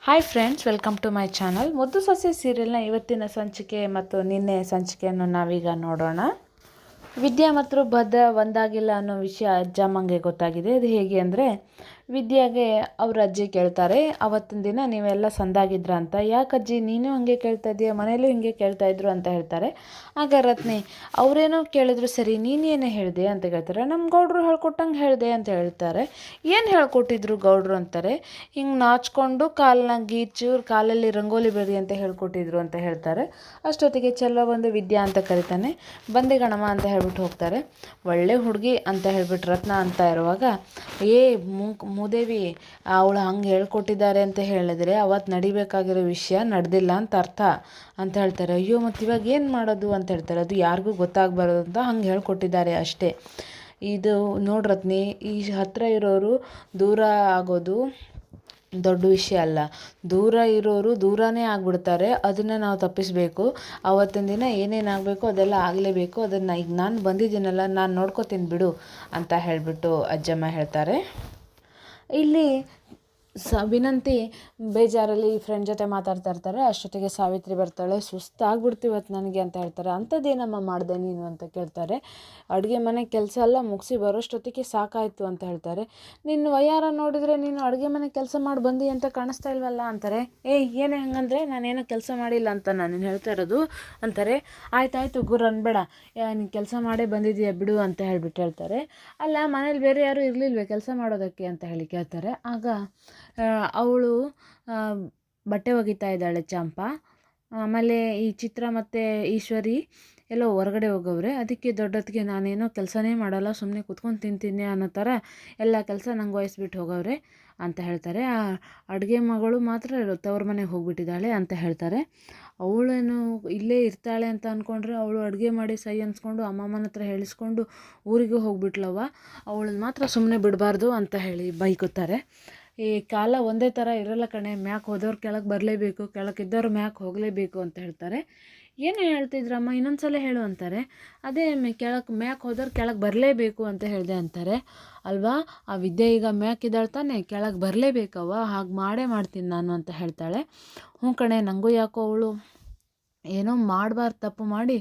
Hi friends, welcome to my channel. ಮುದ್ದು ಸೊಸೆ ಸೀರಿಯಲ್ನ ಇವತ್ತಿನ ಸಂಚಿಕೆ ಮತ್ತು ನಿನ್ನೆ ಸಂಚಿಕೆಯನ್ನು ನಾವೀಗ ನೋಡೋಣ. ವಿದ್ಯಾ ಮತ್ತು ಭದ್ರ ಒಂದಾಗಿಲ್ಲ ಅನ್ನೋ ವಿಷಯ ಅಜ್ಜಮ್ಮಂಗೆ ಗೊತ್ತಾಗಿದೆ. ಅದು ಹೇಗೆ ಅಂದರೆ, ವಿದ್ಯಾಗೆ ಅವ್ರ ಅಜ್ಜಿ ಕೇಳ್ತಾರೆ, ಅವತ್ತಿನ ದಿನ ನೀವೆಲ್ಲ ಸಂದಾಗಿದ್ರ ಅಂತ. ಯಾಕಜ್ಜಿ ನೀನು ಹಾಗೆ ಕೇಳ್ತಾ ಇದೀಯ, ಮನೇಲೂ ಹಿಂಗೆ ಕೇಳ್ತಾ ಇದ್ರು ಅಂತ ಹೇಳ್ತಾರೆ. ಆಗ ರತ್ನಿ, ಅವರೇನೋ ಕೇಳಿದ್ರು ಸರಿ, ನೀನೇನೇ ಹೇಳಿದೆ ಅಂತ ಕೇಳ್ತಾರೆ. ನಮ್ಮ ಗೌಡ್ರು ಹೇಳ್ಕೊಟ್ಟಂಗೆ ಹೇಳಿದೆ ಅಂತ ಹೇಳ್ತಾರೆ. ಏನು ಹೇಳ್ಕೊಟ್ಟಿದ್ರು ಗೌಡ್ರು ಅಂತಾರೆ. ಹಿಂಗೆ ನಾಚ್ಕೊಂಡು ಕಾಲನ್ನ ಗೀಚು, ಕಾಲಲ್ಲಿ ರಂಗೋಲಿ ಬರಿ ಅಂತ ಹೇಳ್ಕೊಟ್ಟಿದ್ರು ಅಂತ ಹೇಳ್ತಾರೆ. ಅಷ್ಟೊತ್ತಿಗೆ ಚೆಲ್ಲೋ ಬಂದು ವಿದ್ಯಾ ಅಂತ ಕರಿತಾನೆ. ಬಂದೆ ಗಣಮ ಅಂತ ಹೇಳ್ಬಿಟ್ಟು ಹೋಗ್ತಾರೆ. ಒಳ್ಳೆ ಹುಡುಗಿ ಅಂತ ಹೇಳ್ಬಿಟ್ಟು ರತ್ನ ಅಂತ ಇರುವಾಗ, ಮೂದೇವಿ ಅವಳು ಹಂಗೆ ಹೇಳ್ಕೊಟ್ಟಿದ್ದಾರೆ ಅಂತ ಹೇಳಿದ್ರೆ ಅವತ್ತು ನಡಿಬೇಕಾಗಿರೋ ವಿಷಯ ನಡೆದಿಲ್ಲ ಅಂತ ಅರ್ಥ ಅಂತ ಹೇಳ್ತಾರೆ. ಅಯ್ಯೋ ಮತ್ತು ಇವಾಗ ಏನು ಮಾಡೋದು ಅಂತ ಹೇಳ್ತಾರೆ. ಅದು ಯಾರಿಗೂ ಗೊತ್ತಾಗಬಾರ್ದು ಅಂತ ಹಂಗೆ ಹೇಳ್ಕೊಟ್ಟಿದ್ದಾರೆ ಅಷ್ಟೇ. ಇದು ನೋಡ್ರತ್ನಿ, ಈ ಹತ್ತಿರ ಇರೋರು ದೂರ ಆಗೋದು ದೊಡ್ಡ ವಿಷಯ ಅಲ್ಲ. ದೂರ ಇರೋರು ದೂರನೇ ಆಗಿಬಿಡ್ತಾರೆ. ಅದನ್ನು ನಾವು ತಪ್ಪಿಸಬೇಕು. ಆವತ್ತಿನ ದಿನ ಏನೇನಾಗಬೇಕು ಅದೆಲ್ಲ ಆಗಲೇಬೇಕು. ಅದನ್ನು ಈಗ ನಾನು ಬಂದಿದ್ದೀನಲ್ಲ, ನಾನು ನೋಡ್ಕೋತೀನಿ ಬಿಡು ಅಂತ ಹೇಳಿಬಿಟ್ಟು ಅಜ್ಜಮ್ಮ ಹೇಳ್ತಾರೆ. ಇಲ್ಲಿ ವಿನಂತಿ ಬೇಜಾರಲ್ಲಿ ಫ್ರೆಂಡ್ ಜೊತೆ ಮಾತಾಡ್ತಾ ಇರ್ತಾರೆ. ಅಷ್ಟೊತ್ತಿಗೆ ಸಾವಿತ್ರಿ ಬರ್ತಾಳೆ. ಸುಸ್ತಾಗ್ಬಿಡ್ತೀವತ್ತು ನನಗೆ ಅಂತ ಹೇಳ್ತಾರೆ. ಅಂಥದ್ದೇನಮ್ಮ ಮಾಡಿದೆ ನೀನು ಅಂತ ಕೇಳ್ತಾರೆ. ಅಡುಗೆ ಮನೆ ಕೆಲಸ ಎಲ್ಲ ಮುಗಿಸಿ ಬರೋಷ್ಟೊತ್ತಿಗೆ ಸಾಕಾಯಿತು ಅಂತ ಹೇಳ್ತಾರೆ. ನಿನ್ನ ವಯ್ಯಾರ ನೋಡಿದರೆ ನೀನು ಅಡುಗೆ ಮನೆ ಕೆಲಸ ಮಾಡಿ ಬಂದಿ ಅಂತ ಕಾಣಿಸ್ತಾ ಇಲ್ವಲ್ಲ ಅಂತಾರೆ. ಏನೇ ಹಂಗಂದರೆ ನಾನೇನೋ ಕೆಲಸ ಮಾಡಿಲ್ಲ ಅಂತ ನಾನು ಹೇಳ್ತಾ ಇರೋದು ಅಂತಾರೆ. ಆಯ್ತಾಯ್ತು ಗುರು ಅನ್ಬೇಡ, ನೀನು ಕೆಲಸ ಮಾಡೇ ಬಂದಿದ್ದೀಯ ಬಿಡು ಅಂತ ಹೇಳ್ಬಿಟ್ಟು ಹೇಳ್ತಾರೆ. ಅಲ್ಲ, ಮನೇಲಿ ಬೇರೆ ಯಾರೂ ಇರಲಿಲ್ವೇ ಕೆಲಸ ಮಾಡೋದಕ್ಕೆ ಅಂತ ಹೇಳಿ ಕೇಳ್ತಾರೆ. ಆಗ ಅವಳು ಬಟ್ಟೆ ಒಗಿತಾ ಇದ್ದಾಳೆ ಚಂಪಾ. ಆಮೇಲೆ ಈ ಚಿತ್ರ ಮತ್ತು ಈಶ್ವರಿ ಎಲ್ಲೋ ಹೊರಗಡೆ ಹೋಗವ್ರೆ. ಅದಕ್ಕೆ ದೊಡ್ಡೊತ್ತಿಗೆ ನಾನೇನೋ ಕೆಲಸನೇ ಮಾಡಲ್ಲ, ಸುಮ್ಮನೆ ಕುತ್ಕೊಂಡು ತಿಂತೀನಿ ಅನ್ನೋ ಥರ ಎಲ್ಲ ಕೆಲಸ ನಂಗೆ ವಹಿಸ್ಬಿಟ್ಟು ಹೋಗವ್ರೆ ಅಂತ ಹೇಳ್ತಾರೆ. ಆ ಅಡುಗೆ ಮಗಳು ಮಾತ್ರ ತವ್ರ ಮನೆಗೆ ಹೋಗ್ಬಿಟ್ಟಿದ್ದಾಳೆ ಅಂತ ಹೇಳ್ತಾರೆ. ಅವಳೇನು ಇಲ್ಲೇ ಇರ್ತಾಳೆ ಅಂತ ಅಂದ್ಕೊಂಡ್ರೆ ಅವಳು ಅಡುಗೆ ಮಾಡಿ ಸೈ ಅನ್ಸ್ಕೊಂಡು ಅಮ್ಮಮ್ಮನ ಹತ್ರ ಹೇಳಿಸ್ಕೊಂಡು ಊರಿಗೆ ಹೋಗ್ಬಿಟ್ಲವ. ಅವಳನ್ನ ಮಾತ್ರ ಸುಮ್ಮನೆ ಬಿಡಬಾರ್ದು ಅಂತ ಹೇಳಿ ಬೈಕೋತಾರೆ. ಈ ಕಾಲ ಒಂದೇ ಥರ ಇರೋಲ್ಲ ಕಣೆ, ಮ್ಯಾಕೆ ಹೋದವ್ರು ಕೆಳಗೆ ಬರಲೇಬೇಕು, ಕೆಳಗಿದ್ದವ್ರು ಮ್ಯಾಕೆ ಹೋಗಲೇಬೇಕು ಅಂತ ಹೇಳ್ತಾರೆ. ಏನು ಹೇಳ್ತಿದ್ರಮ್ಮ, ಇನ್ನೊಂದು ಸಲ ಹೇಳು ಅಂತಾರೆ. ಅದೇ ಮ್ಯಾಕೆ ಹೋದವ್ರು ಕೆಳಗೆ ಬರಲೇಬೇಕು ಅಂತ ಹೇಳಿದೆ ಅಂತಾರೆ. ಅಲ್ವಾ, ಆ ವಿದ್ಯೆ ಈಗ ಮ್ಯಾಕಿದ್ದಾಳೆ ತಾನೆ, ಕೆಳಗೆ ಬರಲೇಬೇಕವ್ವ, ಹಾಗೆ ಮಾಡೇ ಮಾಡ್ತೀನಿ ನಾನು ಅಂತ ಹೇಳ್ತಾಳೆ. ಹ್ಞೂ ಕಣೆ, ನನಗೂ ಯಾಕೋ ಅವಳು ಏನೋ ಮಾಡಬಾರ್ದು ತಪ್ಪು ಮಾಡಿ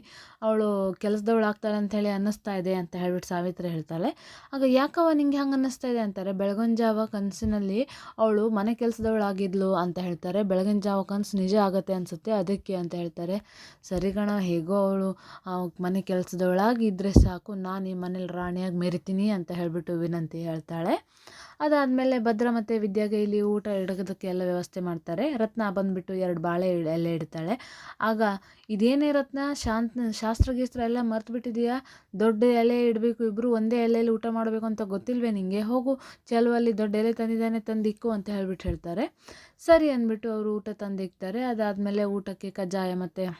ಅವಳು ಕೆಲಸದವಳು ಆಗ್ತಾಳೆ ಅಂಥೇಳಿ ಅನ್ನಿಸ್ತಾ ಇದೆ ಅಂತ ಹೇಳ್ಬಿಟ್ಟು ಸಾವಿತ್ರಿ ಹೇಳ್ತಾಳೆ. ಆಗ ಯಾಕವ ನಿಂಗೆ ಹಂಗೆ ಅನ್ನಿಸ್ತಾ ಇದೆ ಅಂತಾರೆ. ಬೆಳಗಿನ ಜಾವ ಕನಸಿನಲ್ಲಿ ಅವಳು ಮನೆ ಕೆಲಸದವಳಾಗಿದ್ಲು ಅಂತ ಹೇಳ್ತಾರೆ. ಬೆಳಗಿನ ಜಾವ ಕನಸು ನಿಜ ಆಗುತ್ತೆ ಅನಿಸುತ್ತೆ, ಅದಕ್ಕೆ ಅಂತ ಹೇಳ್ತಾರೆ. ಸರಿ ಗಣ, ಹೇಗೋ ಅವಳು ಮನೆ ಕೆಲಸದವಳಾಗಿದ್ದರೆ ಸಾಕು, ನಾನು ಈ ಮನೇಲಿ ರಾಣಿಯಾಗಿ ಮೆರಿತೀನಿ ಅಂತ ಹೇಳಿಬಿಟ್ಟು ವಿನಂತಿ ಹೇಳ್ತಾಳೆ. ಅದಾದಮೇಲೆ ಭದ್ರ ಮತ್ತು ವಿದ್ಯಾಗೆ ಇಲ್ಲಿ ಊಟ ಇಡೋದಕ್ಕೆ ಎಲ್ಲ ವ್ಯವಸ್ಥೆ ಮಾಡ್ತಾರೆ. ರತ್ನ ಬಂದುಬಿಟ್ಟು 2 ಬಾಳೆ ಎಲೆ ಇಡ್ತಾಳೆ. ಆಗ ಇದೇನೇ ರತ್ನ, ಶಾಸ್ತ್ರ ಎಲ್ಲ ಮರ್ತುಬಿಟ್ಟಿದೆಯಾ, ದೊಡ್ಡ ಎಲೆ ಇಡಬೇಕು, ಇಬ್ಬರು ಒಂದೇ ಎಲೆಯಲ್ಲಿ ಊಟ ಮಾಡಬೇಕು ಅಂತ ಗೊತ್ತಿಲ್ವೇ ನಿಂಗೆ, ಹೋಗು ಚೆಲುವಲ್ಲಿ ದೊಡ್ಡ ಎಲೆ ತಂದಿದ್ದಾನೆ ತಂದಿಕ್ಕು ಅಂತ ಹೇಳ್ಬಿಟ್ಟು ಹೇಳ್ತಾರೆ. ಸರಿ ಅಂದ್ಬಿಟ್ಟು ಅವರು ಊಟ ತಂದಿಕ್ತಾರೆ. ಅದಾದಮೇಲೆ ಊಟಕ್ಕೆ ಕಜ್ಜಾಯ ಮತ್ತು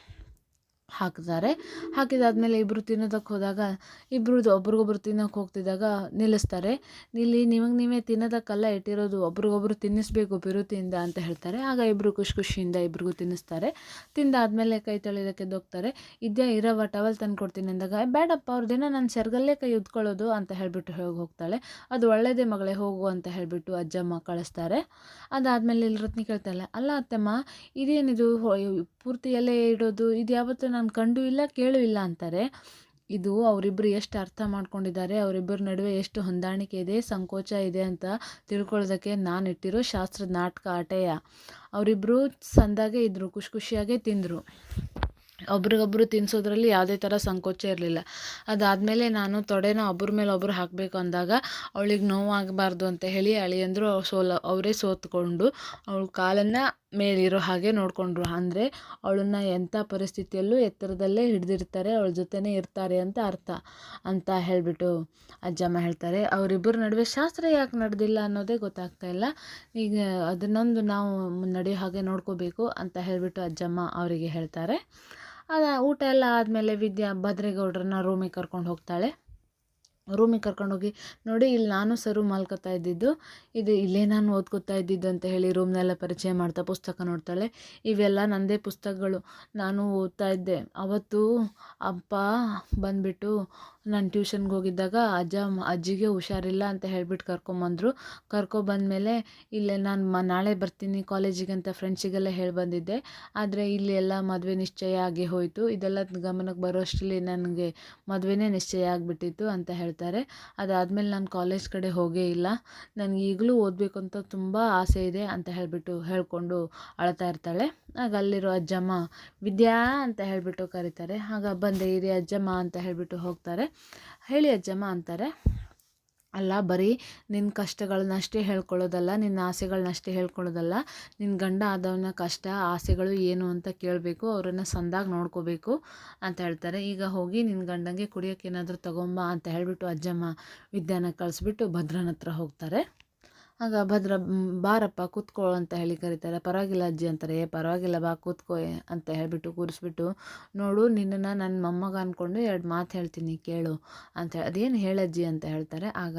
ಹಾಕಿದ್ದಾರೆ. ಹಾಕಿದಾದ್ಮೇಲೆ ಇಬ್ಬರು ತಿನ್ನೋದಕ್ಕೆ ಹೋದಾಗ ಇಬ್ಬರು ಒಬ್ರಿಗೊಬ್ರು ತಿನ್ನೋಕೆ ಹೋಗ್ತಿದ್ದಾಗ ನಿಲ್ಲಿಸ್ತಾರೆ. ನಿಮಗೆ ನೀವೇ ತಿನ್ನೋದಕ್ಕಲ್ಲ ಇಟ್ಟಿರೋದು, ಒಬ್ರಿಗೊಬ್ರು ತಿನ್ನಿಸ್ಬೇಕು ಪಿರುತಿಯಿಂದ ಅಂತ ಹೇಳ್ತಾರೆ. ಆಗ ಇಬ್ಬರು ಖುಷಿಯಿಂದ ಇಬ್ರಿಗೂ ತಿನ್ನಿಸ್ತಾರೆ. ತಿಂದಾದ್ಮೇಲೆ ಕೈ ತೊಳೆಯೋದಕ್ಕೆ ಹೋಗ್ತಾರೆ. ಇರವ ಟವಲ್ ತಂದು ಕೊಡ್ತೀನಿ ಅಂದಾಗ, ಬೇಡಪ್ಪ ಅವ್ರ ದಿನ ನನ್ನ ಸೆರಗಲ್ಲೇ ಕೈ ಉದ್ಕೊಳ್ಳೋದು ಅಂತ ಹೇಳಿಬಿಟ್ಟು ಹೋಗ್ತಾಳೆ. ಅದು ಒಳ್ಳೆಯದೇ ಮಗಳೇ, ಹೋಗು ಅಂತ ಹೇಳಿಬಿಟ್ಟು ಅಜ್ಜಮ್ಮ ಕಳಿಸ್ತಾರೆ. ಅದಾದಮೇಲೆ ಇಲ್ಲಿ ರತ್ನಿ ಕೇಳ್ತಾಳೆ, ಅಲ್ಲ ಅತ್ತಮ್ಮ, ಇದೇನಿದು ಪೂರ್ತಿ ಎಲೆ ಇಡೋದು, ಇದು ಯಾವತ್ತೂ ನಾನು ಕಂಡು ಇಲ್ಲ ಕೇಳೂ ಇಲ್ಲ ಅಂತಾರೆ. ಇದು ಅವರಿಬ್ಬರು ಎಷ್ಟು ಅರ್ಥ ಮಾಡ್ಕೊಂಡಿದ್ದಾರೆ, ಅವರಿಬ್ಬರ ನಡುವೆ ಎಷ್ಟು ಹೊಂದಾಣಿಕೆ ಇದೆ, ಸಂಕೋಚ ಇದೆ ಅಂತ ತಿಳ್ಕೊಳ್ಳೋದಕ್ಕೆ ನಾನು ಇಟ್ಟಿರೋ ಶಾಸ್ತ್ರದ ನಾಟಕ ಆಟೆಯ. ಅವರಿಬ್ಬರು ಸಂದಾಗೆ ಇದ್ದರು, ಖುಷಿಯಾಗೇ ತಿಂದರು. ಒಬ್ರಿಗೊಬ್ರು ತಿನ್ನಿಸೋದ್ರಲ್ಲಿ ಯಾವುದೇ ಥರ ಸಂಕೋಚ ಇರಲಿಲ್ಲ. ಅದಾದಮೇಲೆ ನಾನು ತೊಡೆನ ಒಬ್ಬರ ಮೇಲೆ ಒಬ್ಬರು ಹಾಕಬೇಕು ಅಂದಾಗ ಅವಳಿಗೆ ನೋವಾಗಬಾರ್ದು ಅಂತ ಹೇಳಿ ಅಳಿಯಂದರು ಅವರೇ ಸೋತ್ಕೊಂಡು ಅವಳ ಕಾಲನ್ನು ಮೇಲಿರೋ ಹಾಗೆ ನೋಡಿಕೊಂಡ್ರು. ಅಂದರೆ ಅವಳನ್ನು ಎಂಥ ಪರಿಸ್ಥಿತಿಯಲ್ಲೂ ಎತ್ತರದಲ್ಲೇ ಹಿಡಿದಿರ್ತಾರೆ, ಅವಳ ಜೊತೆನೇ ಇರ್ತಾರೆ ಅಂತ ಅರ್ಥ ಅಂತ ಹೇಳಿಬಿಟ್ಟು ಅಜ್ಜಮ್ಮ ಹೇಳ್ತಾರೆ. ಅವರಿಬ್ಬರ ನಡುವೆ ಶಾಸ್ತ್ರ ಯಾಕೆ ನಡೆದಿಲ್ಲ ಅನ್ನೋದೇ ಗೊತ್ತಾಗ್ತಾ ಇಲ್ಲ. ಈಗ ಅದನ್ನೊಂದು ನಾವು ನಡೆಯೋ ಹಾಗೆ ನೋಡ್ಕೋಬೇಕು ಅಂತ ಹೇಳಿಬಿಟ್ಟು ಅಜ್ಜಮ್ಮ ಅವರಿಗೆ ಹೇಳ್ತಾರೆ. ಊಟ ಎಲ್ಲ ಆದಮೇಲೆ ವಿದ್ಯಾ ಭದ್ರೇಗೌಡ್ರನ್ನ ರೂಮಿಗೆ ಕರ್ಕೊಂಡು ಹೋಗ್ತಾಳೆ. ರೂಮಿಗೆ ಕರ್ಕೊಂಡೋಗಿ, ನೋಡಿ ಇಲ್ಲಿ ನಾನು ಸರು ಮಲ್ಕೋತಾ ಇದ್ದಿದ್ದು, ಇದು ಇಲ್ಲೇ ನಾನು ಓದ್ಕೋತಾ ಇದ್ದಿದ್ದು ಅಂತ ಹೇಳಿ ರೂಮ್ನೆಲ್ಲ ಪರಿಚಯ ಮಾಡ್ತಾ ಪುಸ್ತಕ ನೋಡ್ತಾಳೆ. ಇವೆಲ್ಲ ನನ್ನದೇ ಪುಸ್ತಕಗಳು, ನಾನು ಓದ್ತಾ ಇದ್ದೆ. ಅವತ್ತು ಅಪ್ಪ ಬಂದುಬಿಟ್ಟು ನಾನು ಟ್ಯೂಷನ್ಗೆ ಹೋಗಿದ್ದಾಗ ಅಜ್ಜಿಗೆ ಹುಷಾರಿಲ್ಲ ಅಂತ ಹೇಳ್ಬಿಟ್ಟು ಕರ್ಕೊಂಬಂದರು. ಕರ್ಕೊಬಂದಮೇಲೆ ಇಲ್ಲೇ ನಾನು ನಾಳೆ ಬರ್ತೀನಿ ಕಾಲೇಜಿಗೆ ಅಂತ ಫ್ರೆಂಡ್ಸಿಗೆಲ್ಲ ಹೇಳಿ ಬಂದಿದ್ದೆ. ಆದರೆ ಇಲ್ಲಿ ಎಲ್ಲ ಮದುವೆ ನಿಶ್ಚಯ ಆಗಿ ಹೋಯಿತು. ಇದೆಲ್ಲ ಗಮನಕ್ಕೆ ಬರೋ ಅಷ್ಟರಲ್ಲಿ ನನಗೆ ಮದುವೆನೇ ನಿಶ್ಚಯ ಆಗಿಬಿಟ್ಟಿತ್ತು ಅಂತ ಹೇಳ್ತಾರೆ. ಅದಾದಮೇಲೆ ನಾನು ಕಾಲೇಜ್ ಕಡೆ ಹೋಗೇ ಇಲ್ಲ. ನನಗೆ ಈಗಲೂ ಓದಬೇಕು ಅಂತ ತುಂಬ ಆಸೆ ಇದೆ ಅಂತ ಹೇಳ್ಕೊಂಡು ಅಳ್ತಾ ಇರ್ತಾಳೆ. ಆಗ ಅಲ್ಲಿರೋ ಅಜ್ಜಮ್ಮ ವಿದ್ಯಾ ಅಂತ ಹೇಳಿಬಿಟ್ಟು ಕರೀತಾರೆ. ಆಗ ಬಂದೆ ಇರಿ ಅಜ್ಜಮ್ಮ ಅಂತ ಹೇಳಿಬಿಟ್ಟು ಹೋಗ್ತಾರೆ. ಹೇಳಿ ಅಜ್ಜಮ್ಮ ಅಂತಾರೆ. ಅಲ್ಲ, ಬರೀ ನಿನ್ನ ಕಷ್ಟಗಳನ್ನಷ್ಟೇ ಹೇಳ್ಕೊಳ್ಳೋದಲ್ಲ, ನಿನ್ನ ಆಸೆಗಳನ್ನಷ್ಟೇ ಹೇಳ್ಕೊಳ್ಳೋದಲ್ಲ, ನಿನ್ನ ಗಂಡ ಆದವನ ಕಷ್ಟ ಆಸೆಗಳು ಏನು ಅಂತ ಕೇಳಬೇಕು, ಅವರನ್ನು ಸಂದಾಗಿ ನೋಡ್ಕೋಬೇಕು ಅಂತ ಹೇಳ್ತಾರೆ. ಈಗ ಹೋಗಿ ನಿನ್ನ ಗಂಡಂಗೆ ಕುಡಿಯೋಕೆ ಏನಾದರೂ ತಗೊಂಬ ಅಂತ ಹೇಳಿಬಿಟ್ಟು ಅಜ್ಜಮ್ಮ ವಿದ್ಯಾನ ಕಳಿಸ್ಬಿಟ್ಟು ಭದ್ರನ ಹತ್ರ ಹೋಗ್ತಾರೆ. ಆಗ ಭದ್ರ ಬಾರಪ್ಪ ಕೂತ್ಕೋ ಅಂತ ಹೇಳಿ ಕರೀತಾರೆ. ಪರವಾಗಿಲ್ಲ ಅಜ್ಜಿ ಅಂತಾರೆ. ಪರವಾಗಿಲ್ಲ ಬಾ ಕೂತ್ಕೋ ಅಂತ ಹೇಳಿಬಿಟ್ಟು ಕೂರಿಸ್ಬಿಟ್ಟು, ನೋಡು ನಿನ್ನನ್ನು ನನ್ನ ಮೊಮ್ಮಗ ಅಂದ್ಕೊಂಡು 2 ಮಾತು ಹೇಳ್ತೀನಿ ಕೇಳು ಅಂತ ಹೇಳಿ. ಅದೇನು ಹೇಳಜ್ಜಿ ಅಂತ ಹೇಳ್ತಾರೆ. ಆಗ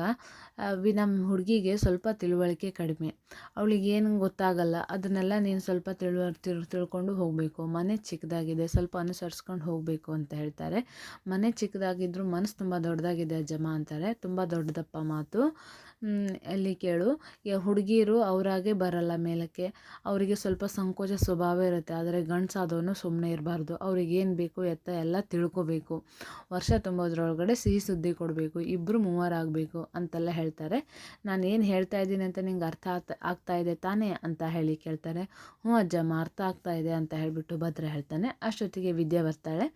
ನಮ್ಮ ಹುಡುಗಿಗೆ ಸ್ವಲ್ಪ ತಿಳುವಳಿಕೆ ಕಡಿಮೆ, ಅವಳಿಗೆ ಏನು ಗೊತ್ತಾಗಲ್ಲ. ಅದನ್ನೆಲ್ಲ ನೀನು ಸ್ವಲ್ಪ ತಿಳ್ಕೊಂಡು ಹೋಗಬೇಕು. ಮನೆ ಚಿಕ್ಕದಾಗಿದೆ, ಸ್ವಲ್ಪ ಅನುಸರಿಸ್ಕೊಂಡು ಹೋಗಬೇಕು ಅಂತ ಹೇಳ್ತಾರೆ. ಮನೆ ಚಿಕ್ಕದಾಗಿದ್ದರೂ ಮನಸ್ಸು ತುಂಬ ದೊಡ್ಡದಾಗಿದೆ ಅಜ್ಜಮ್ಮ ಅಂತಾರೆ. ತುಂಬ ದೊಡ್ಡದಪ್ಪ ಮಾತು. ಅಲ್ಲಿ ಕೇಳು, ಹುಡುಗಿರು ಅವರಾಗೆ ಬರಲ್ಲ ಮೇಲಕ್ಕೆ. ಅವರಿಗೆ ಸ್ವಲ್ಪ ಸಂಕೋಚ ಸ್ವಭಾವ ಇರುತ್ತೆ. ಆದರೆ ಗಂಡಸಾದವನು ಸುಮ್ಮನೆ ಇರಬಾರ್ದು. ಅವ್ರಿಗೇನು ಬೇಕು ಎತ್ತ ಎಲ್ಲ ತಿಳ್ಕೊಬೇಕು. ವರ್ಷ ತುಂಬೋದ್ರೊಳಗಡೆ ಸಿಹಿ ಸುದ್ದಿ ಕೊಡಬೇಕು. 2-3 ಆಗಬೇಕು ಅಂತೆಲ್ಲ ಹೇಳ್ತಾರೆ. ನಾನು ಏನು ಹೇಳ್ತಾ ಇದ್ದೀನಿ ಅಂತ ನಿಂಗೆ ಅರ್ಥ ಆಗ್ತಾ ಇದೆ ತಾನೇ ಅಂತ ಹೇಳಿ ಕೇಳ್ತಾರೆ. ಹ್ಞೂ ಅಜ್ಜಮ್ಮ ಅರ್ಥ ಆಗ್ತಾ ಇದೆ ಅಂತ ಹೇಳಿಬಿಟ್ಟು ಭದ್ರ ಹೇಳ್ತಾನೆ. ಅಷ್ಟೊತ್ತಿಗೆ ವಿದ್ಯೆ ಬರ್ತಾಳೆ.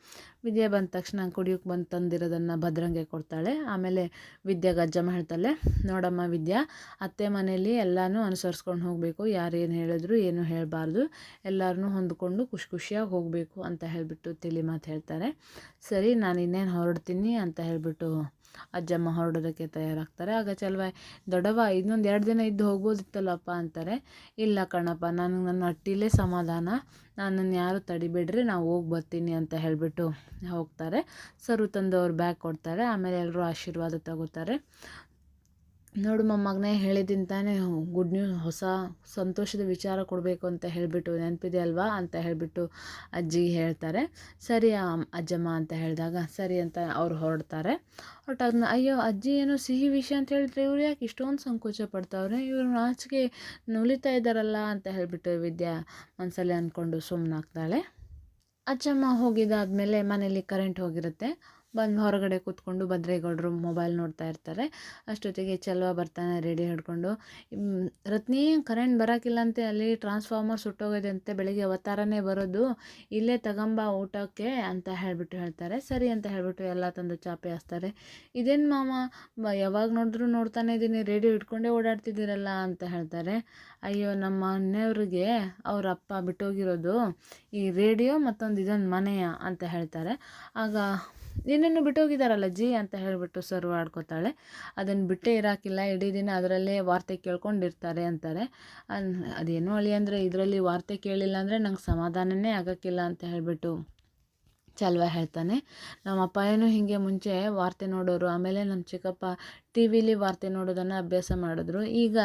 ವಿದ್ಯೆ ಬಂದ ತಕ್ಷಣ ಕುಡಿಯೋಕ್ಕೆ ಬಂದು ತಂದಿರೋದನ್ನು ಭದ್ರಂಗೆ ಕೊಡ್ತಾಳೆ. ಆಮೇಲೆ ವಿದ್ಯಾಗೆ ಅಜ್ಜಮ್ಮ ಹೇಳ್ತಾಳೆ, ನೋಡಮ್ಮ ವಿದ್ಯಾ, ಅತ್ತೆ ಮನೇಲಿ ಎಲ್ಲನೂ ಅನುಸರಿಸ್ಕೊಂಡು ಹೋಗಬೇಕು. ಯಾರೇನು ಹೇಳಿದ್ರು ಏನು ಹೇಳಬಾರ್ದು. ಎಲ್ಲರನ್ನೂ ಹೊಂದ್ಕೊಂಡು ಖುಷಿಯಾಗಿ ಹೋಗಬೇಕು ಅಂತ ಹೇಳಿಬಿಟ್ಟು ತಿಳಿ ಮಾತು ಹೇಳ್ತಾರೆ. ಸರಿ, ನಾನು ಇನ್ನೇನು ಹೊರಡ್ತೀನಿ ಅಂತ ಹೇಳಿಬಿಟ್ಟು ಅಜ್ಜಮ್ಮ ಹೊರಡೋದಕ್ಕೆ ತಯಾರಾಗ್ತಾರೆ. ಆಗ ಚಲ್ವ ದೊಡ್ಡವ ಇನ್ನೊಂದು 2 ದಿನ ಇದ್ದು ಹೋಗ್ಬೋದಿತ್ತಲ್ಲಪ್ಪ ಅಂತಾರೆ. ಇಲ್ಲ ಕಣಪ್ಪ, ನನಗೆ ನನ್ನ ಹಟ್ಟಿಲೇ ಸಮಾಧಾನ, ನನ್ನನ್ನು ಯಾರು ತಡಿಬೇಡ್ರಿ, ನಾವು ಹೋಗಿ ಬರ್ತೀನಿ ಅಂತ ಹೇಳಿಬಿಟ್ಟು ಹೋಗ್ತಾರೆ. ಸರು ತಂದು ಅವ್ರು ಬ್ಯಾಗ್ ಕೊಡ್ತಾರೆ. ಆಮೇಲೆ ಎಲ್ಲರೂ ಆಶೀರ್ವಾದ ತಗೋತಾರೆ. ನೋಡು ಮೊಮ್ಮಗನೇ, ಹೇಳಿದ್ದೀನಿ ತಾನೇ, ಗುಡ್ ನ್ಯೂಸ್, ಹೊಸ ಸಂತೋಷದ ವಿಚಾರ ಕೊಡಬೇಕು ಅಂತ ಹೇಳಿಬಿಟ್ಟು, ನೆನಪಿದೆ ಅಲ್ವಾ ಅಂತ ಹೇಳಿಬಿಟ್ಟು ಅಜ್ಜಿ ಹೇಳ್ತಾರೆ. ಸರಿ ಅಜ್ಜಮ್ಮ ಅಂತ ಹೇಳಿದಾಗ ಸರಿ ಅಂತ ಅವ್ರು ಹೊರಡ್ತಾರೆ. ಹೊರಟಾದ್ಮೇಲೆ ಅಯ್ಯೋ ಅಜ್ಜಿ ಏನೋ ಸಿಹಿ ವಿಷಯ ಅಂತ ಹೇಳಿದ್ರೆ ಇವ್ರು ಯಾಕೆ ಇಷ್ಟೊಂದು ಸಂಕೋಚ ಪಡ್ತಾವ್ರೆ, ಇವ್ರು ನಾಚಿಕೆ ನುಲಿತಾ ಇದ್ದಾರಲ್ಲ ಅಂತ ಹೇಳಿಬಿಟ್ಟು ವಿದ್ಯಾ ಮನಸ್ಸಲ್ಲಿ ಅಂದ್ಕೊಂಡು ಸುಮ್ಮನಾಗ್ತಾಳೆ. ಅಜ್ಜಮ್ಮ ಹೋಗಿದ್ದಾದಮೇಲೆ ಮನೇಲಿ ಕರೆಂಟ್ ಹೋಗಿರುತ್ತೆ. ಬಂದು ಹೊರಗಡೆ ಕೂತ್ಕೊಂಡು ಭದ್ರೇಗೌಡರು ಮೊಬೈಲ್ ನೋಡ್ತಾ ಇರ್ತಾರೆ. ಅಷ್ಟೊತ್ತಿಗೆ ಚಲ್ವ ಬರ್ತಾನೆ ರೆಡಿ ಹಿಡ್ಕೊಂಡು. ರತ್ನಿ, ಕರೆಂಟ್ ಬರೋಕ್ಕಿಲ್ಲಂತೆ, ಅಲ್ಲಿ ಟ್ರಾನ್ಸ್ಫಾರ್ಮರ್ ಸುಟ್ಟೋಗಿದೆ ಅಂತೆ, ಬೆಳಿಗ್ಗೆ ಅವತಾರನೇ ಬರೋದು, ಇಲ್ಲೇ ತಗೊಂಬ ಊಟಕ್ಕೆ ಅಂತ ಹೇಳ್ತಾರೆ. ಸರಿ ಅಂತ ಹೇಳಿಬಿಟ್ಟು ಎಲ್ಲ ತಂದು ಚಾಪೆ ಹಾಸ್ತಾರೆ. ಇದೇನು ಮಾಮ ಯಾವಾಗ ನೋಡಿದ್ರು ನೋಡ್ತಾನೆ ಇದ್ದೀನಿ, ರೇಡಿಯೋ ಇಟ್ಕೊಂಡೇ ಓಡಾಡ್ತಿದ್ದೀರಲ್ಲ ಅಂತ ಹೇಳ್ತಾರೆ. ಅಯ್ಯೋ, ನಮ್ಮ ಮನೆಯವ್ರಿಗೆ ಅವ್ರ ಅಪ್ಪ ಬಿಟ್ಟೋಗಿರೋದು ಈ ರೇಡಿಯೋ ಮತ್ತೊಂದು ಇದೊಂದು ಮನೆಯ ಅಂತ ಹೇಳ್ತಾರೆ. ಆಗ ನಿನ್ನನ್ನು ಬಿಟ್ಟೋಗಿದ್ದಾರಲ್ಲ ಜಿ ಅಂತ ಹೇಳಿಬಿಟ್ಟು ಸರ್ವ ಆಡ್ಕೋತಾಳೆ. ಅದನ್ನು ಬಿಟ್ಟೇ ಇರೋಕ್ಕಿಲ್ಲ, ಇಡೀ ದಿನ ಅದರಲ್ಲೇ ವಾರ್ತೆ ಕೇಳ್ಕೊಂಡಿರ್ತಾರೆ ಅಂತಾರೆ. ಅದೇನೋ ಅಳಿ ಅಂದರೆ ಇದರಲ್ಲಿ ವಾರ್ತೆ ಕೇಳಿಲ್ಲ ಅಂದರೆ ನಂಗೆ ಸಮಾಧಾನನೇ ಆಗೋಕ್ಕಿಲ್ಲ ಅಂತ ಹೇಳಿಬಿಟ್ಟು ಚಲ್ವ ಹೇಳ್ತಾನೆ. ನಮ್ಮ ಅಪ್ಪ ಏನೂ ಹೀಗೆ ಮುಂಚೆ ವಾರ್ತೆ ನೋಡೋರು, ಆಮೇಲೆ ನಮ್ಮ ಚಿಕ್ಕಪ್ಪ ಟಿ ವಿಲಿ ವಾರ್ತೆ ನೋಡೋದನ್ನು ಅಭ್ಯಾಸ ಮಾಡಿದ್ರು, ಈಗ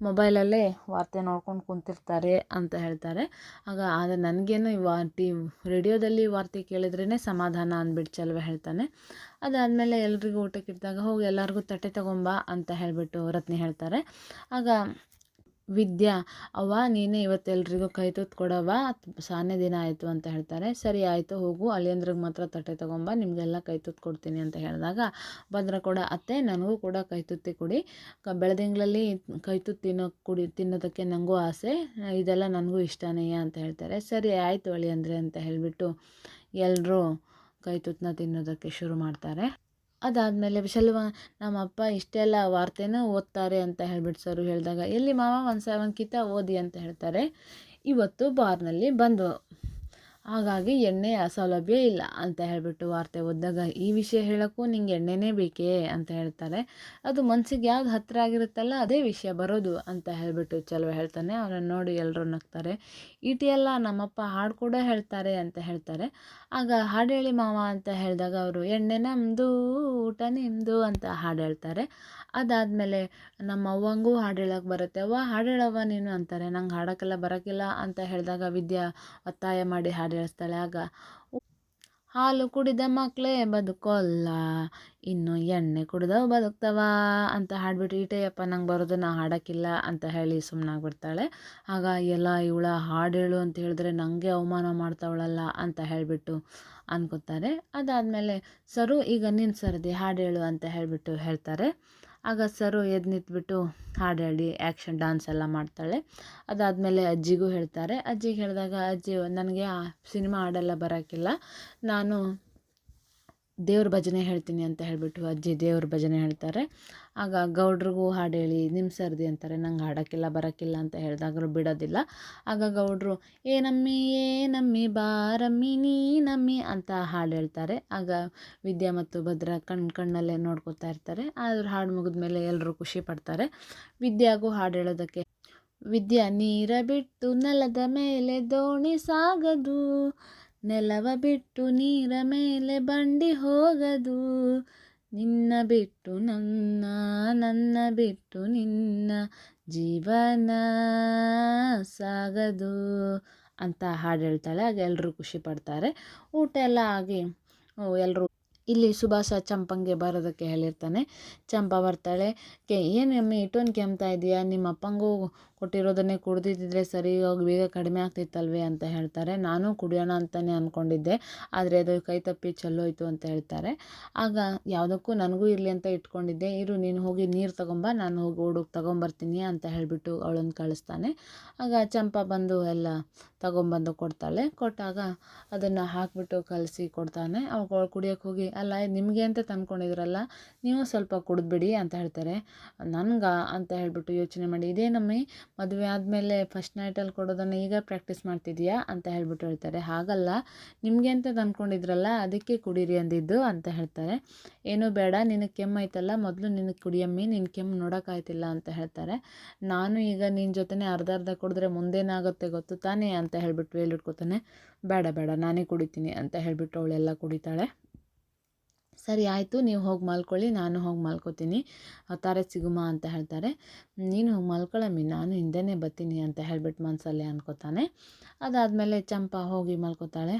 ಮೊಬೈಲಲ್ಲೇ ವಾರ್ತೆ ನೋಡ್ಕೊಂಡು ಕುಂತಿರ್ತಾರೆ ಅಂತ ಹೇಳ್ತಾರೆ. ಆದರೆ ನನಗೇನು ರೇಡಿಯೋದಲ್ಲಿ ವಾರ್ತೆ ಕೇಳಿದ್ರೇ ಸಮಾಧಾನ ಅಂದ್ಬಿಟ್ಟು ಚಲ್ವ ಹೇಳ್ತಾನೆ. ಅದಾದಮೇಲೆ ಎಲ್ರಿಗೂ ಊಟಕ್ಕೆ ಇಟ್ಟಾಗ ಹೋಗಿ ಎಲ್ಲರಿಗೂ ತಟ್ಟೆ ತಗೊಂಬ ಅಂತ ಹೇಳಿಬಿಟ್ಟು ರತ್ನಿ ಹೇಳ್ತಾರೆ. ಆಗ ವಿದ್ಯಾ, ಅವ್ವ ನೀನೇ ಇವತ್ತೆಲ್ರಿಗೂ ಕೈ ತುತ್ತು ಕೊಡವ್ವ, ಸಾನೇ ದಿನ ಆಯಿತು ಅಂತ ಹೇಳ್ತಾರೆ. ಸರಿ ಆಯಿತು ಹೋಗು, ಅಳಿಯಂದ್ರಿಗೆ ಮಾತ್ರ ತಟ್ಟೆ ತೊಗೊಂಬ, ನಿಮಗೆಲ್ಲ ಕೈ ತುತ್ತು ಕೊಡ್ತೀನಿ ಅಂತ ಹೇಳಿದಾಗ ಭದ್ರ ಕೂಡ, ಅತ್ತೆ ನನಗೂ ಕೂಡ ಕೈ ತುತ್ತಿ ಕೊಡಿ, ಬೆಳದಿಂಗಳಲ್ಲಿ ಕೈ ತುತ್ತು ತಿನ್ನೋದಕ್ಕೆ ನನಗೂ ಆಸೆ, ಇದೆಲ್ಲ ನನಗೂ ಇಷ್ಟನೇ ಅಂತ ಹೇಳ್ತಾರೆ. ಸರಿ ಆಯಿತು ಅಳಿಯಂದ್ರೆ ಅಂತ ಹೇಳಿಬಿಟ್ಟು ಎಲ್ಲರೂ ಕೈ ತುತ್ತನ್ನ ತಿನ್ನೋದಕ್ಕೆ ಶುರು ಮಾಡ್ತಾರೆ. ಅದಾದಮೇಲೆ ಶಲ್ವ, ನಮ್ಮಪ್ಪ ಇಷ್ಟೆಲ್ಲ ವಾರ್ತೆನೂ ಓದ್ತಾರೆ ಅಂತ ಹೇಳ್ಬಿಟ್ಟು ಸರು ಹೇಳಿದಾಗ, ಎಲ್ಲಿ ಮಾವ ಒಂದು ಕಿತ ಓದಿ ಅಂತ ಹೇಳ್ತಾರೆ. ಇವತ್ತು ಬಾರ್ನಲ್ಲಿ ಬಂದು, ಹಾಗಾಗಿ ಎಣ್ಣೆಯ ಸೌಲಭ್ಯ ಇಲ್ಲ ಅಂತ ಹೇಳಿಬಿಟ್ಟು ವಾರ್ತೆ ಓದಿದಾಗ, ಈ ವಿಷಯ ಹೇಳೋಕ್ಕೂ ನಿಂಗೆ ಎಣ್ಣೆನೇ ಬೇಕೇ ಅಂತ ಹೇಳ್ತಾರೆ. ಅದು ಮನಸ್ಸಿಗೆ ಯಾವ್ದು ಹತ್ತಿರ ಆಗಿರುತ್ತಲ್ಲ ಅದೇ ವಿಷಯ ಬರೋದು ಅಂತ ಹೇಳಿಬಿಟ್ಟು ಚಲೋ ಹೇಳ್ತಾನೆ. ಅವನನ್ನು ನೋಡಿ ಎಲ್ಲರೂ ನಗ್ತಾರೆ. ಇಟಿ ಎಲ್ಲ ನಮ್ಮಪ್ಪ ಹಾಡು ಕೂಡ ಹೇಳ್ತಾರೆ ಅಂತ ಹೇಳ್ತಾರೆ. ಆಗ ಹಾಡು ಹೇಳಿ ಮಾವ ಅಂತ ಹೇಳಿದಾಗ ಅವರು, ಎಣ್ಣೆ ನಮ್ಮದು ಊಟ ನಿಮ್ಮದು ಅಂತ ಹಾಡು ಹೇಳ್ತಾರೆ. ಅದಾದಮೇಲೆ ನಮ್ಮ ಅವ್ವಂಗೂ ಹಾಡು ಹೇಳೋಕ್ಕೆ ಬರುತ್ತೆ, ಅವ್ವ ಹಾಡು ಹೇಳವ್ವ ನೀನು ಅಂತಾರೆ. ನಂಗೆ ಹಾಡೋಕ್ಕೆಲ್ಲ ಬರೋಕ್ಕಿಲ್ಲ ಅಂತ ಹೇಳಿದಾಗ ವಿದ್ಯಾ ಒತ್ತಾಯ ಮಾಡಿ ಹಾಡು ಹೇಳಿಸ್ತಾಳೆ. ಹಾಲು ಕುಡಿದ ಮಕ್ಕಳೇ ಬದುಕೋಲ್ಲ, ಇನ್ನು ಎಣ್ಣೆ ಕುಡ್ದವು ಬದುಕ್ತವ ಅಂತ ಹಾಡ್ಬಿಟ್ಟು ಈಟೆಯಪ್ಪ ನಂಗೆ ಬರೋದು, ನಾ ಹಾಡೋಕ್ಕಿಲ್ಲ ಅಂತ ಹೇಳಿ ಸುಮ್ಮನಾಗ್ಬಿಡ್ತಾಳೆ. ಆಗ ಎಲ್ಲ ಇವಳ ಹಾಡು ಹೇಳು ಅಂತ ಹೇಳಿದ್ರೆ ನನಗೆ ಅವಮಾನ ಮಾಡ್ತಾವಳಲ್ಲ ಅಂತ ಹೇಳಿಬಿಟ್ಟು ಅನ್ಕೋತಾರೆ. ಅದಾದಮೇಲೆ ಸರು ಈಗ ನಿನ್ನ ಸರದಿ ಹಾಡು ಹೇಳು ಅಂತ ಹೇಳಿಬಿಟ್ಟು ಹೇಳ್ತಾರೆ. ಆಗ ಸರು ಎದ್ದು ನಿಂತ್ಬಿಟ್ಟು ಹಾಡು ಹೇಳಿ ಆ್ಯಕ್ಷನ್ ಡ್ಯಾನ್ಸ್ ಎಲ್ಲ ಮಾಡ್ತಾಳೆ. ಅದಾದಮೇಲೆ ಅಜ್ಜಿಗೂ ಹೇಳ್ತಾರೆ. ಅಜ್ಜಿಗೆ ಹೇಳಿದಾಗ ಅಜ್ಜಿ ನನಗೆ ಆ ಸಿನಿಮಾ ಹಾಡೆಲ್ಲ ಬರೋಕ್ಕಿಲ್ಲ, ನಾನು ದೇವ್ರ ಭಜನೆ ಹೇಳ್ತೀನಿ ಅಂತ ಹೇಳಿಬಿಟ್ಟು ಅಜ್ಜಿ ದೇವ್ರ ಭಜನೆ ಹೇಳ್ತಾರೆ. ಆಗ ಗೌಡ್ರಿಗೂ ಹಾಡು ಹೇಳಿ ನಿಮ್ಮ ಸರ್ದಿ ಅಂತಾರೆ. ನಂಗೆ ಹಾಡೋಕ್ಕಿಲ್ಲ ಬರೋಕ್ಕಿಲ್ಲ ಅಂತ ಹೇಳಿದಾಗಲೂ ಬಿಡೋದಿಲ್ಲ. ಆಗ ಗೌಡ್ರು ಏನಮ್ಮಿ ಬಾರಮ್ಮಿ ನೀನಮ್ಮಿ ಅಂತ ಹಾಡು ಹೇಳ್ತಾರೆ. ಆಗ ವಿದ್ಯಾ ಮತ್ತು ಭದ್ರ ಕಣ್ಣಲ್ಲೇ ನೋಡ್ಕೊತಾ ಇರ್ತಾರೆ. ಆದ್ರೆ ಹಾಡು ಮುಗಿದ್ಮೇಲೆ ಎಲ್ಲರೂ ಖುಷಿ ಪಡ್ತಾರೆ. ವಿದ್ಯಾಗೂ ಹಾಡು ಹೇಳೋದಕ್ಕೆ ವಿದ್ಯಾ ನೀರ ಬಿಟ್ಟು ನೆಲದ ಮೇಲೆ ದೋಣಿ ಸಾಗದು, ನೆಲವ ಬಿಟ್ಟು ನೀರ ಮೇಲೆ ಬಂಡಿ ಹೋಗದು, ನಿನ್ನ ಬಿಟ್ಟು ನನ್ನ, ನನ್ನ ಬಿಟ್ಟು ನಿನ್ನ ಜೀವನ ಸಾಗದು ಅಂತ ಹಾಡು ಹೇಳ್ತಾಳೆ. ಆಗ ಎಲ್ಲರೂ ಖುಷಿ ಪಡ್ತಾರೆ. ಊಟ ಎಲ್ಲ ಆಗಿ ಎಲ್ಲರೂ ಇಲ್ಲಿ ಸುಭಾಷ ಚಂಪಂಗೆ ಬರೋದಕ್ಕೆ ಹೇಳಿರ್ತಾನೆ. ಚಂಪಾ ಬರ್ತಾಳೆ. ಏನಮ್ಮಿ ಇಷ್ಟೊಂದು ಕೆಮ್ತಾ ಇದೆಯಾ, ನಿಮ್ಮ ಅಪ್ಪಂಗೂ ಕೊಟ್ಟಿರೋದನ್ನೇ ಕುಡ್ದಿದ್ದಿದ್ರೆ ಸರಿ ಹೋಗಿ ಬೇಗ ಕಡಿಮೆ ಆಗ್ತಿತ್ತಲ್ವೇ ಅಂತ ಹೇಳ್ತಾರೆ. ನಾನು ಕುಡಿಯೋಣ ಅಂತಲೇ ಅಂದ್ಕೊಂಡಿದ್ದೆ, ಆದರೆ ಅದು ಕೈ ತಪ್ಪಿ ಚೆಲ್ಲೋಯ್ತು ಅಂತ ಹೇಳ್ತಾರೆ. ಆಗ ಯಾವುದಕ್ಕೂ ನನಗೂ ಇರಲಿ ಅಂತ ಇಟ್ಕೊಂಡಿದ್ದೆ, ಇರು ನೀನು ಹೋಗಿ ನೀರು ತಗೊಂಬ, ನಾನು ಹೋಗಿ ಹುಡುಗಿ ತಗೊಂಬರ್ತೀನಿ ಅಂತ ಹೇಳಿಬಿಟ್ಟು ಅವಳನ್ನು ಕಳಿಸ್ತಾನೆ. ಆಗ ಚಂಪಾ ಬಂದು ಎಲ್ಲ ತಗೊಂಬಂದು ಕೊಡ್ತಾಳೆ. ಕೊಟ್ಟಾಗ ಅದನ್ನು ಹಾಕಿಬಿಟ್ಟು ಕಲಸಿ ಕೊಡ್ತಾನೆ. ಅವಳು ಕುಡಿಯೋಕ್ಕೆ ಹೋಗಿ ಅಲ್ಲ ನಿಮಗೆ ಅಂತ ತಂದ್ಕೊಂಡಿದ್ರಲ್ಲ, ನೀವು ಸ್ವಲ್ಪ ಕುಡಿದ್ಬಿಡಿ ಅಂತ ಹೇಳ್ತಾರೆ. ನನಗೆ ಅಂತ ಹೇಳಿಬಿಟ್ಟು ಯೋಚನೆ ಮಾಡಿ, ಇದೇನಮ್ಮಿ ಮದುವೆ ಆದಮೇಲೆ ಫಸ್ಟ್ ನೈಟಲ್ಲಿ ಕೊಡೋದನ್ನು ಈಗ ಪ್ರಾಕ್ಟೀಸ್ ಮಾಡ್ತಿದ್ಯಾ ಅಂತ ಹೇಳ್ಬಿಟ್ಟು ಹೇಳ್ತಾರೆ. ಹಾಗಲ್ಲ, ನಿಮಗೆ ಅಂತ ತಂದ್ಕೊಂಡಿದ್ರಲ್ಲ ಅದಕ್ಕೆ ಕುಡೀರಿ ಅಂದಿದ್ದು ಅಂತ ಹೇಳ್ತಾರೆ. ಏನೂ ಬೇಡ, ನಿನಗೆ ಕೆಮ್ಮೈತಲ್ಲ, ಮೊದಲು ನಿನಗೆ ಕುಡಿಯಮ್ಮಿ, ನಿನ್ನ ಕೆಮ್ಮು ನೋಡೋಕ್ಕಾಯ್ತಿಲ್ಲ ಅಂತ ಹೇಳ್ತಾರೆ. ನಾನು ಈಗ ನಿನ್ನ ಜೊತೆನೇ ಅರ್ಧ ಕುಡಿದ್ರೆ ಮುಂದೇನಾಗುತ್ತೆ ಗೊತ್ತು ತಾನೇ ಅಂತ ಹೇಳ್ಬಿಟ್ಟು ಹೇಳಿಟ್ಕೋತಾನೆ. ಬೇಡ ನಾನೇ ಕುಡಿತೀನಿ ಅಂತ ಹೇಳಿಬಿಟ್ಟು ಅವಳೆಲ್ಲ ಕುಡಿತಾಳೆ. ಸರಿ ಆಯಿತು, ನೀವು ಹೋಗಿ ಮಲ್ಕೊಳ್ಳಿ, ನಾನು ಹೋಗಿ ಮಲ್ಕೋತೀನಿ, ತಾರೆ ಸಿಗುಮ ಅಂತ ಹೇಳ್ತಾರೆ. ನೀನು ಹೋಗಿ ಮಲ್ಕೊಳ್ಳಮ್ಮಿ, ನಾನು ಹಿಂದೆನೇ ಬರ್ತೀನಿ ಅಂತ ಹೇಳ್ಬಿಟ್ಟು ಮನಸ್ಸಲ್ಲೇ ಅನ್ಕೋತಾನೆ. ಅದಾದಮೇಲೆ ಚಂಪಾ ಹೋಗಿ ಮಲ್ಕೋತಾಳೆ.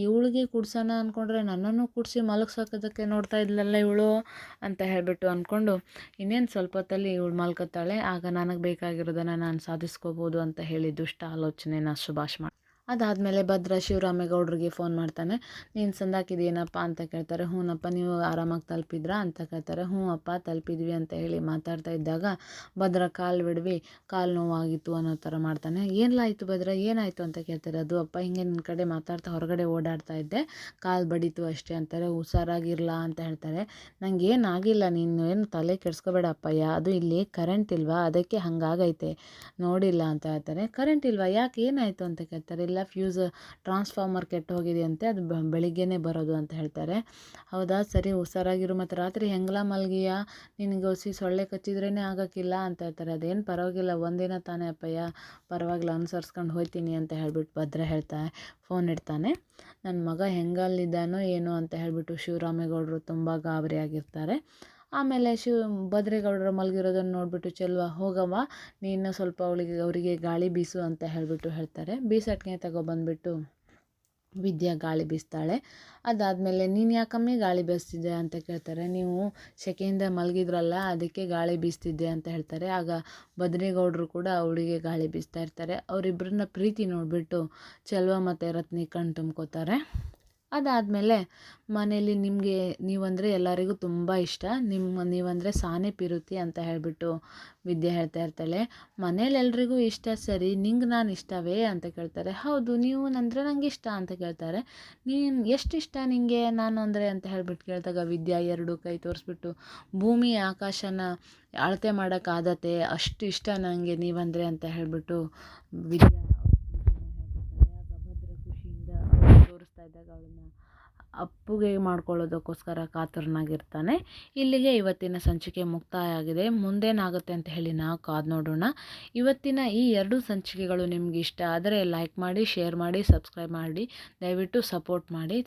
ಇವಳಿಗೆ ಕುಡ್ಸೋಣ ಅಂದ್ಕೊಂಡ್ರೆ ನನ್ನನ್ನು ಕುಡಿಸಿ ಮಲಗ್ಸೋಕೋದಕ್ಕೆ ನೋಡ್ತಾ ಇದ್ಲಲ್ಲ ಇವಳು ಅಂತ ಹೇಳಿಬಿಟ್ಟು ಅಂದ್ಕೊಂಡು ಇನ್ನೇನು ಸ್ವಲ್ಪ ಹೊತ್ತಲ್ಲಿ ಇವಳು ಮಲ್ಕೋತಾಳೆ. ಆಗ ನನಗೆ ಬೇಕಾಗಿರೋದನ್ನು ನಾನು ಸಾಧಿಸ್ಕೋಬೋದು ಅಂತ ಹೇಳಿ ದುಷ್ಟ ಆಲೋಚನೆನ ಸುಭಾಷ್ ಮಾಡಿ. ಅದಾದಮೇಲೆ ಭದ್ರ ಶಿವರಾಮೇಗೌಡ್ರಿಗೆ ಫೋನ್ ಮಾಡ್ತಾನೆ. ನೀನು ಸಂದಾಕಿದ್ದೀನಪ್ಪ ಅಂತ ಕೇಳ್ತಾರೆ. ಹ್ಞೂನಪ್ಪ, ನೀವು ಆರಾಮಾಗಿ ತಲುಪಿದ್ರಾ ಅಂತ ಕೇಳ್ತಾರೆ. ಹ್ಞೂ ಅಪ್ಪ ತಲುಪಿದ್ವಿ ಅಂತ ಹೇಳಿ ಮಾತಾಡ್ತಾ ಇದ್ದಾಗ ಭದ್ರ ಕಾಲು ಬಿಡ್ವಿ, ಕಾಲು ನೋವಾಗಿತ್ತು ಅನ್ನೋ ಥರ ಮಾಡ್ತಾನೆ. ಏನಾಯಿತು ಭದ್ರ, ಏನಾಯಿತು ಅಂತ ಕೇಳ್ತಾರೆ. ಅದು ಅಪ್ಪ ಹಿಂಗೆ ನಿನ್ನ ಕಡೆ ಮಾತಾಡ್ತಾ ಹೊರಗಡೆ ಓಡಾಡ್ತಾ ಇದ್ದೆ, ಕಾಲು ಬಡಿತು ಅಷ್ಟೇ ಅಂತಾರೆ. ಹುಷಾರಾಗಿರಲ್ಲ ಅಂತ ಹೇಳ್ತಾರೆ. ನಂಗೆ ಏನಾಗಿಲ್ಲ, ನೀನು ಏನು ತಲೆ ಕೆಡಿಸ್ಕೋಬೇಡ ಅಪ್ಪಯ್ಯ, ಅದು ಇಲ್ಲಿ ಕರೆಂಟ್ ಇಲ್ವಾ ಅದಕ್ಕೆ ಹಾಗಾಗೈತೆ, ನೋಡಿಲ್ಲ ಅಂತ ಹೇಳ್ತಾರೆ. ಕರೆಂಟ್ ಇಲ್ವಾ, ಯಾಕೆ ಏನಾಯಿತು ಅಂತ ಕೇಳ್ತಾರೆ. ಇಲ್ಲ ಫ್ಯೂಸ್ ಟ್ರಾನ್ಸ್ಫಾರ್ಮರ್ ಕೆಟ್ಟು ಹೋಗಿದೆಯಂತೆ, ಅದು ಬೆಳಿಗ್ಗೆನೇ ಬರೋದು ಅಂತ ಹೇಳ್ತಾರೆ. ಹೌದಾ, ಸರಿ ಹುಷಾರಾಗಿರು, ಮತ್ತು ರಾತ್ರಿ ಹೆಂಗಲ ಮಲಗಿಯ, ನಿನಗೆ ಸೊಳ್ಳೆ ಕಚ್ಚಿದ್ರೇ ಆಗೋಕ್ಕಿಲ್ಲ ಅಂತ ಹೇಳ್ತಾರೆ. ಅದೇನು ಪರವಾಗಿಲ್ಲ, ಒಂದಿನ ತಾನೇ ಅಪ್ಪಯ್ಯ, ಪರವಾಗಿಲ್ಲ ಅನುಸರಿಸ್ಕೊಂಡು ಹೋಗ್ತೀನಿ ಅಂತ ಹೇಳ್ಬಿಟ್ಟು ಭದ್ರ ಹೇಳ್ತಾರೆ. ಫೋನ್ ಇಡ್ತಾನೆ. ನನ್ನ ಮಗ ಹೆಂಗಲ್ಲಿದ್ದಾನೋ ಏನೋ ಅಂತ ಹೇಳಿಬಿಟ್ಟು ಶಿವರಾಮೇಗೌಡರು ತುಂಬ ಗಾಬರಿಯಾಗಿರ್ತಾರೆ. ಆಮೇಲೆ ಭದ್ರೇಗೌಡರು ಮಲಗಿರೋದನ್ನು ನೋಡಿಬಿಟ್ಟು ಚೆಲ್ವ ಹೋಗವ್ವ, ನೀನು ಸ್ವಲ್ಪ ಅವರಿಗೆ ಗಾಳಿ ಬೀಸು ಅಂತ ಹೇಳಿಬಿಟ್ಟು ಹೇಳ್ತಾರೆ. ಬೀಸಟ್ಗೆ ತಗೊಬಂದ್ಬಿಟ್ಟು ವಿದ್ಯಾ ಗಾಳಿ ಬೀಸ್ತಾಳೆ. ಅದಾದಮೇಲೆ ನೀನು ಯಾಕಮ್ಮಿ ಗಾಳಿ ಬೀಸ್ತಿದ್ದೆ ಅಂತ ಕೇಳ್ತಾರೆ. ನೀವು ಸೆಕೆಯಿಂದ ಮಲಗಿದ್ರಲ್ಲ ಅದಕ್ಕೆ ಗಾಳಿ ಬೀಸ್ತಿದ್ದೆ ಅಂತ ಹೇಳ್ತಾರೆ. ಆಗ ಭದ್ರೇಗೌಡರು ಕೂಡ ಅವಳಿಗೆ ಗಾಳಿ ಬೀಸ್ತಾ ಇರ್ತಾರೆ. ಅವರಿಬ್ಬರನ್ನ ಪ್ರೀತಿ ನೋಡಿಬಿಟ್ಟು ಚೆಲ್ವ ಮತ್ತು ರತ್ನಿ ಕಣ್ಣು ತುಂಬ್ಕೋತಾರೆ. ಅದಾದಮೇಲೆ ಮನೇಲಿ ನಿಮಗೆ ನೀವಂದರೆ ಎಲ್ಲರಿಗೂ ತುಂಬ ಇಷ್ಟ, ನೀವಂದರೆ ಸಾನೆ ಪಿರುತಿ ಅಂತ ಹೇಳಿಬಿಟ್ಟು ವಿದ್ಯೆ ಹೇಳ್ತಾ ಇರ್ತಾಳೆ. ಮನೇಲಿ ಎಲ್ರಿಗೂ ಇಷ್ಟ ಸರಿ, ನಿಂಗೆ ನಾನು ಇಷ್ಟವೇ ಅಂತ ಕೇಳ್ತಾರೆ. ಹೌದು, ನೀವು ಅಂದರೆ ನಂಗೆ ಇಷ್ಟ ಅಂತ ಕೇಳ್ತಾರೆ. ನೀನು ಎಷ್ಟು ಇಷ್ಟ ನಿನಗೆ ನಾನು ಅಂದರೆ ಅಂತ ಹೇಳ್ಬಿಟ್ಟು ಕೇಳಿದಾಗ ವಿದ್ಯಾ ಎರಡು ಕೈ ತೋರಿಸ್ಬಿಟ್ಟು ಭೂಮಿ ಆಕಾಶನ ಅಳತೆ ಮಾಡೋಕ್ಕಾದತೆ, ಅಷ್ಟು ಇಷ್ಟ ನನಗೆ ನೀವಂದರೆ ಅಂತ ಹೇಳಿಬಿಟ್ಟು ವಿದ್ಯಾ ತೋರಿಸ್ತಾ ಇದ್ದಾಗ ಅವಳನ್ನು ಅಪ್ಪುಗೆ ಮಾಡ್ಕೊಳ್ಳೋದಕ್ಕೋಸ್ಕರ ಕಾತರನಾಗಿರ್ತಾನೆ. ಇಲ್ಲಿಗೆ ಇವತ್ತಿನ ಸಂಚಿಕೆ ಮುಕ್ತಾಯ ಆಗಿದೆ. ಮುಂದೇನಾಗುತ್ತೆ ಅಂತ ಹೇಳಿ ನಾವು ಕಾದು ನೋಡೋಣ. ಇವತ್ತಿನ ಈ 2 ಸಂಚಿಕೆಗಳು ನಿಮ್ಗೆ ಇಷ್ಟ ಆದರೆ ಲೈಕ್ ಮಾಡಿ, ಶೇರ್ ಮಾಡಿ, ಸಬ್ಸ್ಕ್ರೈಬ್ ಮಾಡಿ, ದಯವಿಟ್ಟು ಸಪೋರ್ಟ್ ಮಾಡಿ.